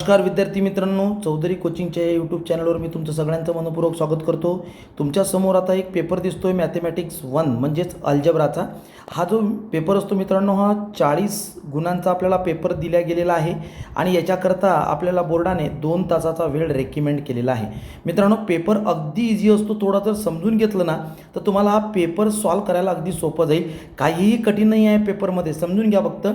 नमस्कार विद्यार्थी मित्रांनो, चौधरी कोचिंगच्या यूट्यूब चॅनलवर मी तुमचं सगळ्यांचं मनपूर्वक स्वागत करतो. तुमच्यासमोर आता एक पेपर दिसतोय मॅथमॅटिक्स 1 म्हणजेच अल्जेब्राचा. हा जो पेपर असतो मित्रांनो, हा 40 गुणांचा आपल्याला पेपर दिला गेलेला आहे आणि याच्याकरता आपल्याला बोर्डाने 2 तासाचा वेळ रेकमेंड केलेला आहे. मित्रांनो, पेपर अगदी इझी असतो. थोडा जर समजून घेतलं ना तर तुम्हाला हा पेपर सॉल्व करायला अगदी सोपं जाईल. काहीही कठीण नाही आहे पेपरमध्ये, समजून घ्या फक्त.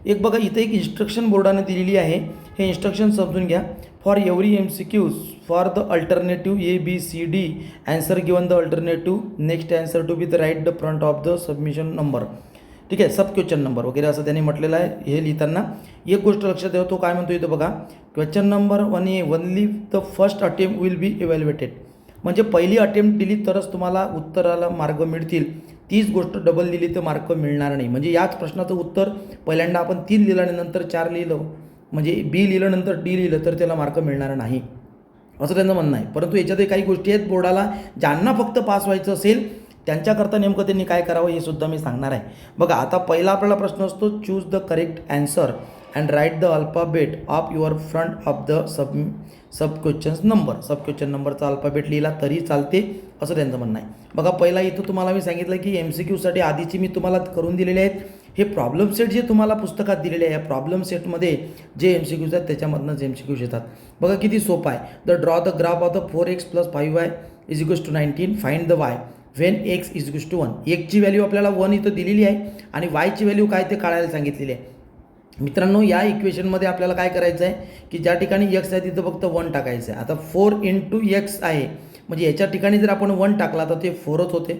एक बघा, इथे एक इन्स्ट्रक्शन बोर्डाने दिलेली आहे. हे इन्स्ट्रक्शन समजून घ्या. For every MCQs for the alternative ABCD answer given the alternative next answer to be the write the front of the submission number. ठीक आहे, सब क्वेश्चन नंबर वगैरे असं त्यांनी म्हटलेलं आहे. हे लिहिताना एक गोष्ट लक्षात ठेवा, तो काय म्हणतो इथं बघा, question number 1A only the first attempt will be evaluated. म्हणजे पहिली अटेम्प्ट दिली तरच तुम्हाला उत्तराला मार्क मिळतील. तीच गोष्ट डबल दिली तर मार्क मिळणार नाही. म्हणजे याच प्रश्नाचं उत्तर पहिल्यांदा आपण 3 लिहिलं आणि नंतर 4 लिहिलं, म्हणजे B लिहिलं नंतर D लिहिलं तर त्याला मार्क मिळणार नाही, असं त्यांचं म्हणणं आहे. परंतु याच्यातही काही गोष्टी आहेत बोर्डाला, ज्यांना फक्त पास व्हायचं असेल त्यांच्याकरता नेमकं त्यांनी काय करावं हे सुद्धा मी सांगणार आहे. बघा, आता पहिला आपल्याला प्रश्न असतो, choose the correct answer and write the alphabet of your front of the sub questions number. Sub question नंबरचा अल्फाबेट लिहिला तरी चालते, असं त्यांचं म्हणणं आहे. बघा, पहिला इथं तुम्हाला मी सांगितलं की MCQसाठी आधीची मी तुम्हाला करून दिलेले आहेत. हे प्रॉब्लेम सेट जे तुम्हाला पुस्तकात दिलेले आहे, या प्रॉब्लेम सेटमध्ये जे MCQs आहेत त्याच्यामधनंच MCQs येतात. बघा किती सोपं आहे. The draw the graph of the 4x + 5y = 19. Find the y when x = 1. एक्सची व्हॅल्यू आपल्याला 1 इथं दिलेली आहे आणि वायची व्हॅल्यू काय ते काढायला सांगितलेली आहे. मित्रांनो, या इक्वेशनमध्ये आपल्याला काय करायचं आहे की ज्या ठिकाणी x आहे तिथं फक्त 1 टाकायचं आहे. आता 4 × x आहे, म्हणजे याच्या ठिकाणी जर आपण 1 टाकला तर ते 4च होते.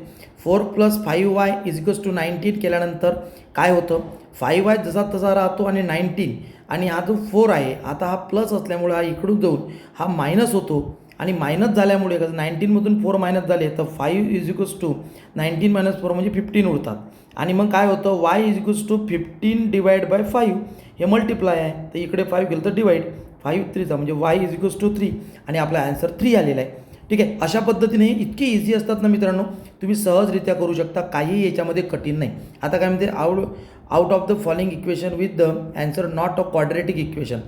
4 + 5y = 19 केल्यानंतर काय होतं, 5y जसा तसा राहतो आणि 19, आणि हा जो 4 आहे आता हा प्लस असल्यामुळे हा इकडून जाऊन हा मायनस होतो, आणि मायनस झाल्यामुळे कसं 19मधून 4 मायनस झाले तर 5 = 19 - 4 म्हणजे 15 उरतात. आणि मग काय होतं, y = 15 / 5 हे मल्टिप्लाय आहे, तर इकडे 5 गेलं तर डिवाईड, 5 3 म्हणजे y = 3 आणि आपला आन्सर 3 आलेला आहे. ठीक आहे, अशा पद्धतीने इतके इझी असतात ना मित्रांनो, तुम्ही सहजरित्या करू शकता, काही याच्यामध्ये कठीण नाही. आता काय म्हणते, out of the following equation with the answer not a quadratic equation.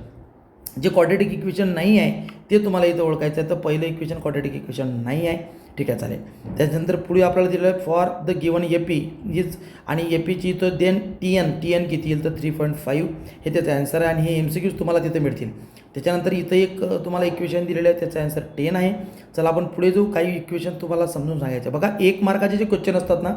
जे क्वाड्रेटिक इक्वेशन नाही आहे ते तुम्हाला इथं ओळखायचं आहे. तर पहिलं इक्वेशन क्वाड्रेटिक इक्वेशन नाही आहे. ठीक आहे, चालेल. त्याच्यानंतर पुढे आपल्याला दिलेलं आहे for the given AP is, आणि APची इथं देन TN किती येईल तर 3.5 हे त्याचं आन्सर आहे, आणि हे MCQs तुम्हाला तिथे मिळतील. त्याच्यानंतर इथं एक तुम्हाला इक्वेशन दिलेलं आहे, त्याचं आन्सर 10 आहे. चला आपण पुढे जाऊ. काही इक्वेशन तुम्हाला समजून सांगायचं. बघा, 1 मार्काचे जे क्वेश्चन असतात ना,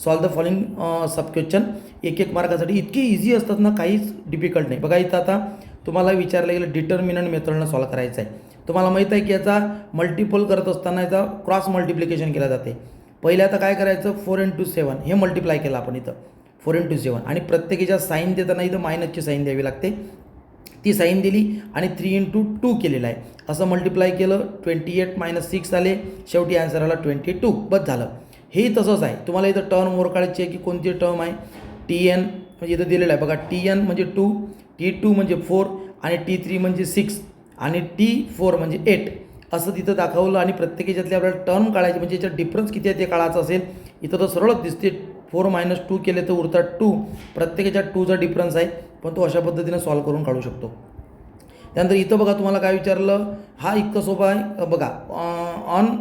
solve the following sub question, 1 मार्कासाठी इतके इझी असतात ना, काहीच डिफिकल्ट नाही. बघा, इथं आता तुम्हाला विचारलं गेलं डिटर्मिनंट मेथडनं सॉल्व करायचं आहे. तुम्हाला माहीत आहे की याचा मल्टिपल करत असताना याचा क्रॉस मल्टिप्लिकेशन केला जाते. पहिले आता काय करायचं, 4 × 7 हे मल्टिप्लाय केलं आपण इथं, 4 × 7, आणि प्रत्येकीच्या साईन देताना इथं मायनसची साईन द्यावी लागते. ती साईन दिली आणि 3 × 2 केलेलं आहे, असं मल्टिप्लाय केलं, 28 - 6 आले, शेवटी आन्सर आला 22. बस झालं. हे तसंच आहे. तुम्हाला इथं टर्म ओळखायची आहे की कोणती टर्म आहे. TN म्हणजे इथं दिलेलं आहे बघा, TN म्हणजे 2, T2 म्हणजे 4, आणि T3 म्हणजे 6, आणि T4 म्हणजे 8 असं तिथं दाखवलं. आणि प्रत्येक याच्यातले आपल्याला टर्म काढायचे, म्हणजे याच्यात डिफरन्स किती आहे ते काढायचं असेल. इथं तर सरळच दिसते, 4 - 2 केले तर उरतात 2, प्रत्येकाच्या 2चा डिफरन्स आहे, पण तो अशा पद्धतीने सॉल्व करून काढू शकतो. त्यानंतर इथं बघा, तुम्हाला काय विचारलं, हा इतकं सोपं आहे. बघा, on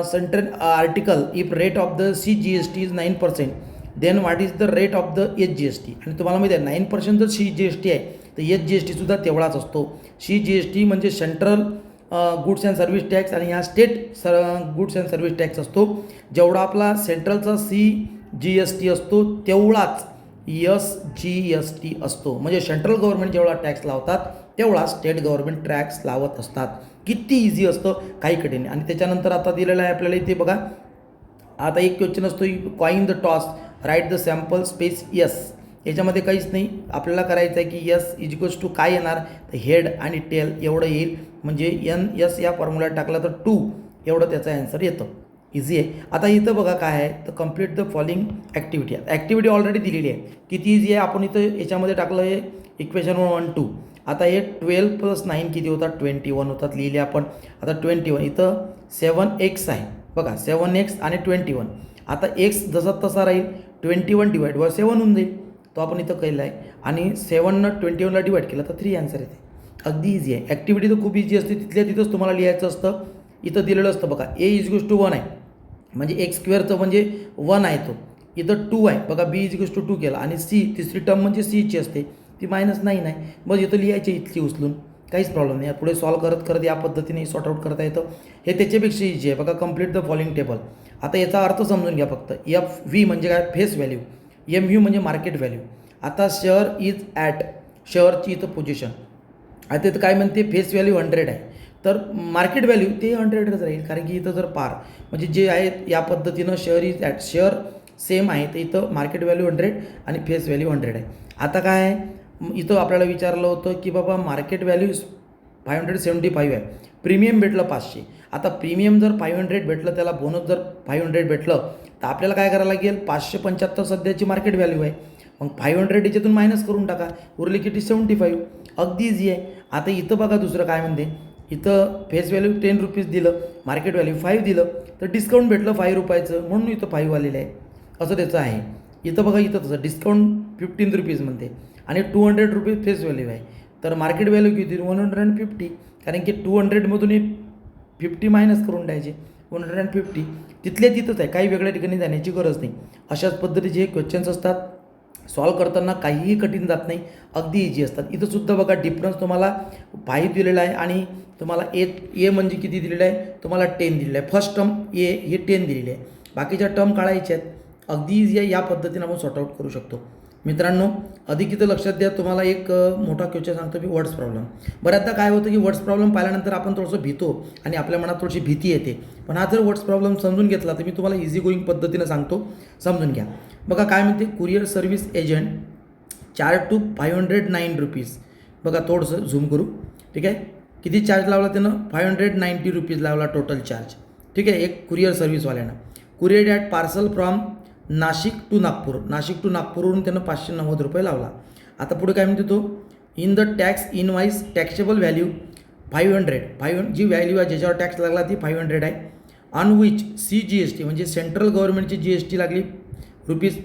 centre article if rate of the CGST is 9%, then what is the rate of the SGST. आणि तुम्हाला माहिती आहे 9% जर CGST आहे तर SGST सुद्धा तेवढाच असतो. CGST म्हणजे central goods and service tax, आणि हा state goods and service tax असतो. जेवढा आपला सेंट्रलचा CGST असतो तेवढाच SGST असतो. म्हणजे सेंट्रल गव्हर्नमेंट जेवढा टॅक्स लावतात तेवढा स्टेट गव्हर्नमेंट टॅक्स लावत असतात. किती इझी असतं, काही कठीण नाही. आणि त्याच्यानंतर आता दिलेलं आहे आपल्याला इथे बघा, आता एक क्वेश्चन असतो, coin the toss write the sample space yes. याच्यामध्ये काहीच नाही, आपल्याला करायचं आहे की यस = काय येणार तर हेड आणि टेल एवढं येईल, म्हणजे NS या फॉर्म्युला टाकला तर 2 एवढं त्याचं आन्सर येतं. इझी आहे. आता इथं बघा काय आहे तर complete the following activity. Activity already दिलेली आहे, किती इझी आहे. आपण इथं याच्यामध्ये टाकलं आहे इक्वेशन 1 2. आता हे 12 + 9 किती होतात, 21 होतात, लिहिले आपण. आता 21 इथं 7x आहे बघा, 7x आणि 21. आता x जसा तसा राहील, 21 / 7 होऊन जाईल, तो आपण इथं केलं आहे, आणि 7 ने 21ला डिवाईड केलं तर 3 आन्सर येते. अगदी इझी आहे. ॲक्टिव्हिटी तर खूप इझी असते, तिथल्या तिथंच तुम्हाला लिहायचं असतं. इथं दिलेलं असतं बघा, ए इज इक्वल्स टू 1 आहे म्हणजे एक्स स्क्वेअरचं म्हणजे 1 आहे तो. इथं 2 आहे बघा, बी इज इक्वल्स टू 2 केला आणि सी तिसरी टर्म म्हणजे सीची असते ती -9 आहे. बस इथं लिहायची इथली उचलून, काहीच प्रॉब्लेम नाही. पुढे सॉल्व करत करत या पद्धतीने सॉर्ट आउट करता येतं. हे त्याच्यापेक्षा इझी आहे बघा. Complete the following table. आता याचा अर्थ समजून घ्या फक्त. एफ व्ही म्हणजे काय, फेस व्हॅल्यू. एम व्ह्यू म्हणजे मार्केट व्हॅल्यू. आता शेअर इज ॲट, शेअरची इथं पोझिशन. आता इथं काय म्हणते, फेस व्हॅल्यू 100 आहे, तर मार्केट व्हॅल्यू ते 100च राहील, कारण की इथं जर पार म्हणजे जे आहेत या पद्धतीनं share is at, share same आहे, तर इथं मार्केट व्हॅल्यू 100 आणि फेस व्हॅल्यू 100 आहे. आता काय आहे, इथं आपल्याला विचारलं होतं की बाबा मार्केट व्हॅल्यू 575 आहे, प्रीमियम भेटलं 500. आता प्रीमियम जर 500 भेटलं, त्याला बोनस जर 500 भेटलं, तर आपल्याला काय करायला लागेल, 575 सध्याची मार्केट व्हॅल्यू आहे, मग 500 याच्यातून मायनस करून टाका, उरली किती 75. अगदी इझी आहे. आता इथं बघा दुसरं काय म्हणते, इथं फेस व्हॅल्यू 10 रुपीज दिलं, मार्केट व्हॅल्यू 5 दिलं, तर डिस्काउंट भेटलं 5 रुपयाचं म्हणून इथं 5 आलेलं आहे, असं त्याचं आहे. इथं बघा, इथं तसं डिस्काउंट 15 रुपीज म्हणते आणि 200 रुपीज फेस व्हॅल्यू आहे, तर मार्केट व्हॅल्यू किती 150, कारण की 200मधून 50 मायनस करून द्यायचे, 150 तिथल्या तिथंच आहे, काही वेगळ्या ठिकाणी जाण्याची गरज नाही. अशाच पद्धतीचे हे क्वेश्चन्स असतात. सॉल्व करताना काहीही कठीण जात नाही, अगदी इझी असतात. इथं सुद्धा बघा डिफरन्स तुम्हाला 5 दिलेला आहे आणि तुम्हाला ए म्हणजे किती दिलेलं आहे, तुम्हाला 10 दिलेलं आहे. फर्स्ट टर्म ए हे 10 दिलेली आहे, बाकीच्या टर्म काढायच्या आहेत. अगदी इझी आहे, या पद्धतीनं आपण सॉर्ट आउट करू शकतो. मित्रांनो, अधिक इथं लक्षात द्या, तुम्हाला एक मोठा क्वेश्चन सांगतो मी, वर्ड्स प्रॉब्लेम. बऱ्याचदा काय होतं की वर्ड्स प्रॉब्लेम पाहिल्यानंतर आपण थोडंसं भीतो आणि आपल्या मनात थोडीशी भीती येते, पण हा जर वर्ड्स प्रॉब्लेम समजून घेतला तर मी तुम्हाला इझी गोईंग पद्धतीनं सांगतो, समजून घ्या. बघा काय म्हणते, courier service agent charge to 509 rupees. बघा थोडंसं झूम करू, ठीक आहे, किती चार्ज लावला त्यानं, 590 रुपीज लावला टोटल चार्ज, ठीक आहे, एक कुरिअर सर्व्हिसवाल्यानं. Courier at parcel from Nashik to Nagpur, Nashik to नागपूरवरून त्यानं 590 रुपये लावला. आता पुढे काय म्हणते तो, in the tax invoice taxable value 500, जी व्हॅल्यू आहे ज्याच्यावर टॅक्स लागला ती 500 आहे. On which C G S T म्हणजे सेंट्रल गव्हर्नमेंटची जी एस टी लागली रुपीज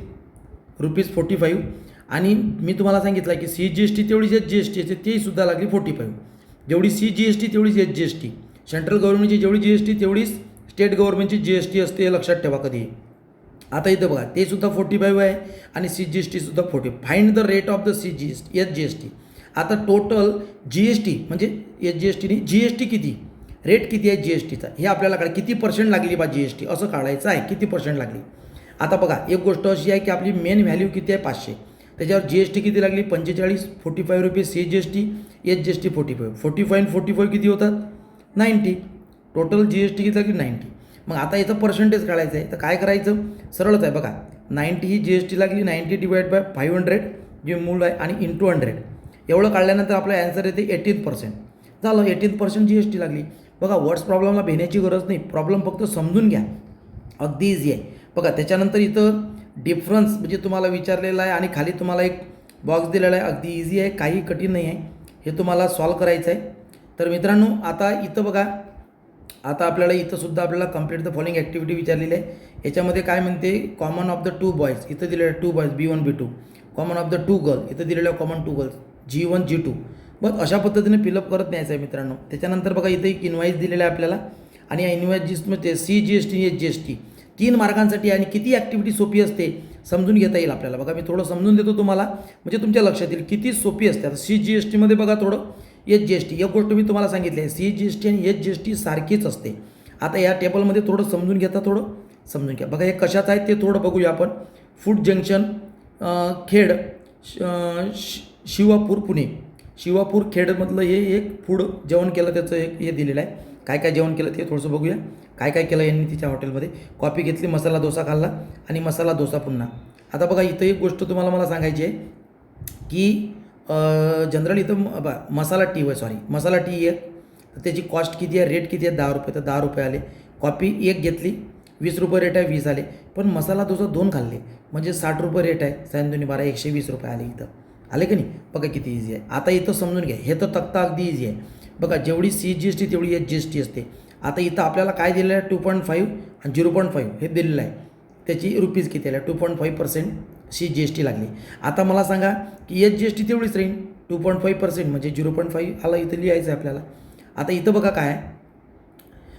45, आणि मी तुम्हाला सांगितलं की सी जी एस टी तेवढीच एच जी एस टी असते, ती सुद्धा लागली 45. जेवढी सी जी एस टी तेवढीच H G S T, central गव्हर्नमेंटची जेवढी जी एस टी तेवढीच स्टेट गव्हर्नमेंटची जी एस टी असते, हे लक्षात ठेवा कधी. आता इथं बघा, ते सुद्धा 45 आहे आणि सी जी एस टी सुद्धा 40. Find the rate of the C G S T, H G S T. आता टोटल जी एस टी म्हणजे एच जी एस टीने जी एस टी किती, रेट किती आहे जी एस टीचा, हे आपल्याला काढ, किती पर्सेंट लागली बा जी एस टी, असं काढायचं आहे, किती पर्सेंट लागली. आता बघा, एक गोष्ट अशी आहे की आपली मेन व्हॅल्यू किती आहे 500, त्याच्यावर जी एस टी किती लागली 45, 45 रुपये C G S T, H G S T 45, 45 आणि 45 किती होतात 90, टोटल जी एस टी किती लागली 90. मग आता याचं पर्सेंटेज काढायचं आहे, तर काय करायचं, सरळच आहे बघा. 90 ही जी एस टी लागली, 90 डिवाइड बाय 500 जे मूळ आहे आणि इंटू 100, एवढं काढल्यानंतर आपलं ॲन्सर येते 18%. झालं, 18% जी एस टी लागली. बघा, वर्ड्स प्रॉब्लेमला भेण्याची गरज नाही, प्रॉब्लेम फक्त समजून घ्या, अगदी इझी आहे. बघा त्याच्यानंतर इथं डिफरन्स म्हणजे तुम्हाला विचारलेलं आहे आणि खाली तुम्हाला एक बॉक्स दिलेला आहे, अगदी इझी आहे, काही कठीण नाही आहे, हे तुम्हाला सॉल्व करायचं आहे. तर मित्रांनो, आता इथं बघा, आता आपल्याला इथं सुद्धा आपल्याला कंप्लीट द फॉलोइंग ॲक्टिव्हिटी विचारलेली आहे. याच्यामध्ये काय म्हणते, कॉमन ऑफ द 2 बॉयज, इथं दिलेलं आहे 2 boys B1 B2, common of the 2 girl, इथं दिलेलं आहे कॉमन 2 गर्ल्स G1 G2. बस अशा पद्धतीने फिलअप करत न्यायचं आहे मित्रांनो. त्याच्यानंतर बघा इथं एक इन्व्हाईस दिलेला आहे आपल्याला आणि या इन्व्हाईसमध्ये C G S T H G S T 3 मार्कांसाठी आणि किती ॲक्टिव्हिटी सोपी असते समजून घेता येईल आपल्याला. बघा मी थोडं समजून देतो तुम्हाला, म्हणजे तुमच्या लक्षात येईल किती सोपी असते. आता सी जी एस टीमध्ये बघा थोडं एच जी एस टी, एक गोष्ट मी तुम्हाला सांगितली आहे, सी जी एस टी आणि एच जी एस टी सारखीच असते. आता या टेबलमध्ये थोडं समजून घेता, थोडं समजून घ्या. बघा हे कशाचं आहे ते थोडं बघूया आपण. फूड जंक्शन खेड शिवापूर पुणे, शिवापूर खेडमधलं हे एक फूड जेवण केलं त्याचं एक हे दिलेलं आहे. काय काय जेवण केलं ते थोडंसं बघूया. काय काय केलं यांनी तिच्या हॉटेलमध्ये, कॉफी घेतली, मसाला डोसा खाल्ला आणि मसाला डोसा पुन्हा. आता बघा इथं एक गोष्ट तुम्हाला मला सांगायची आहे की जनरल इथं मसाला टी आहे, सॉरी मसाला टी आहे, तर त्याची कॉस्ट किती आहे, रेट किती आहे 10 रुपये, तर 10 रुपये आले. कॉफी एक घेतली 20 रुपये रेट आहे, 20 आले. पण मसाला डोसा 2 खाल्ले म्हणजे 60 रुपये रेट आहे, 7×2=12, 120 रुपये आले. इथं आले की नाही, बघा किती इझी आहे. आता इथं समजून घ्या, हे तर तक्ता अगदी इझी आहे. बघा जेवढी सी जी एस टी तेवढी एच जी एस टी असते. आता इथं आपल्याला काय दिलेलं आहे 2.5 आणि 0.5 हे दिलेलं आहे, त्याची रुपीज किती आल्या 2.5% सी जी एस टी लागली. आता मला सांगा की एच जी एस टी तेवढीच राहील 2.5% म्हणजे 0.5 आला इथं लिहायचं आहे आपल्याला. आता इथं बघा काय आहे,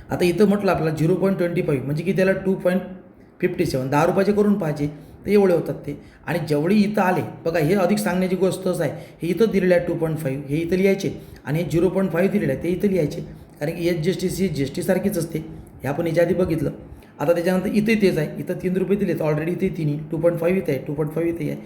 आता इथं म्हटलं आपल्याला 0.25 म्हणजे की त्याला 2.57 10 रुपयाचे करून पाहिजे तर एवढे होतात ते. आणि जेवढी इथं आले बघा, हे अधिक सांगण्याची गोष्टच आहे. हे इथं दिलेलं आहे 2.5 हे इथं लिहायचे, आणि हे 0.5 दिलेलं आहे ते इथं लिहायचे, कारण की SGST GST सारखीच असते. हे आपण याच्या आधी बघितलं. आता त्याच्यानंतर इथे तेच आहे, इथं 3 रुपये दिलेत ऑलरेडी, इथे 3 2.5 इथे आहे, 2.5 इथे आहे,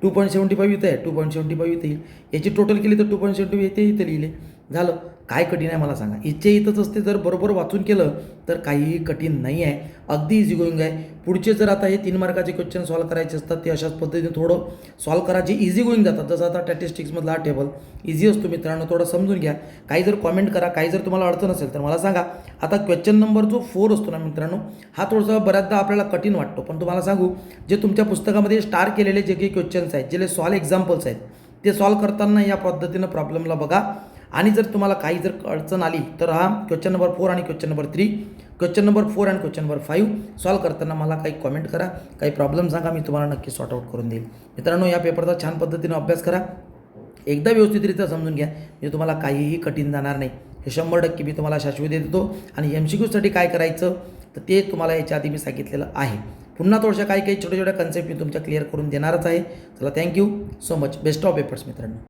2.75 इथे आहे, 2.75 इथे येईल. याची टोटल केली तर 2.75 इथे इथे लिहिले झालं. काय कठीण आहे मला सांगा? इथे इथंच असते, जर बरोबर वाचून केलं तर काहीही कठीण नाही आहे, अगदी इझी गोईंग आहे. पुढचे जर आता हे 3 मार्काचे क्वेश्चन सॉल्व करायचे असतात ते अशाच पद्धतीने थोडं सॉल्व करा, जे इझी गोईंग जातात. जसं आता स्टॅटिस्टिक्समधला हा टेबल इझी असतो मित्रांनो, थोडं समजून घ्या. काही जर कॉमेंट करा, काही जर तुम्हाला अडचण असेल तर मला सांगा. आता क्वेश्चन नंबर जो 4 असतो ना मित्रांनो, हा थोडासा बऱ्याचदा आपल्याला कठीण वाटतो, पण तुम्हाला सांगू, जे तुमच्या पुस्तकामध्ये स्टार केलेले जे काही क्वेश्चन्स आहेत, जे सॉल्व एक्झाम्पल्स आहेत, ते सॉल्व करताना या पद्धतीनं प्रॉब्लेमला बघा. आणि जर तुम्हाला काही जर अडचण आली तर हा क्वेश्चन नंबर 4 आणि क्वेश्चन नंबर 3, क्वेश्चन नंबर 4 आणि क्वेश्चन नंबर 5 सॉल्व करताना मला काही कॉमेंट करा, काही प्रॉब्लेम सांगा, मी तुम्हाला नक्की सॉर्ट आउट करून देईल. मित्रांनो, या पेपरचा छान पद्धतीनं अभ्यास करा, एकदा व्यवस्थितरित्या समजून घ्या, म्हणजे तुम्हाला काहीही कठीण जाणार नाही, हे 100% मी तुम्हाला शाश्वती देतो. आणि MCQसाठी काय करायचं तर ते तुम्हाला याच्या आधी मी सांगितलेलं आहे. पुन्हा थोड्याशा काही छोट्या छोट्या कन्सेप्ट मी तुमच्या क्लिअर करून देणारच आहे. चला, thank you so much, best of papers मित्रांनो.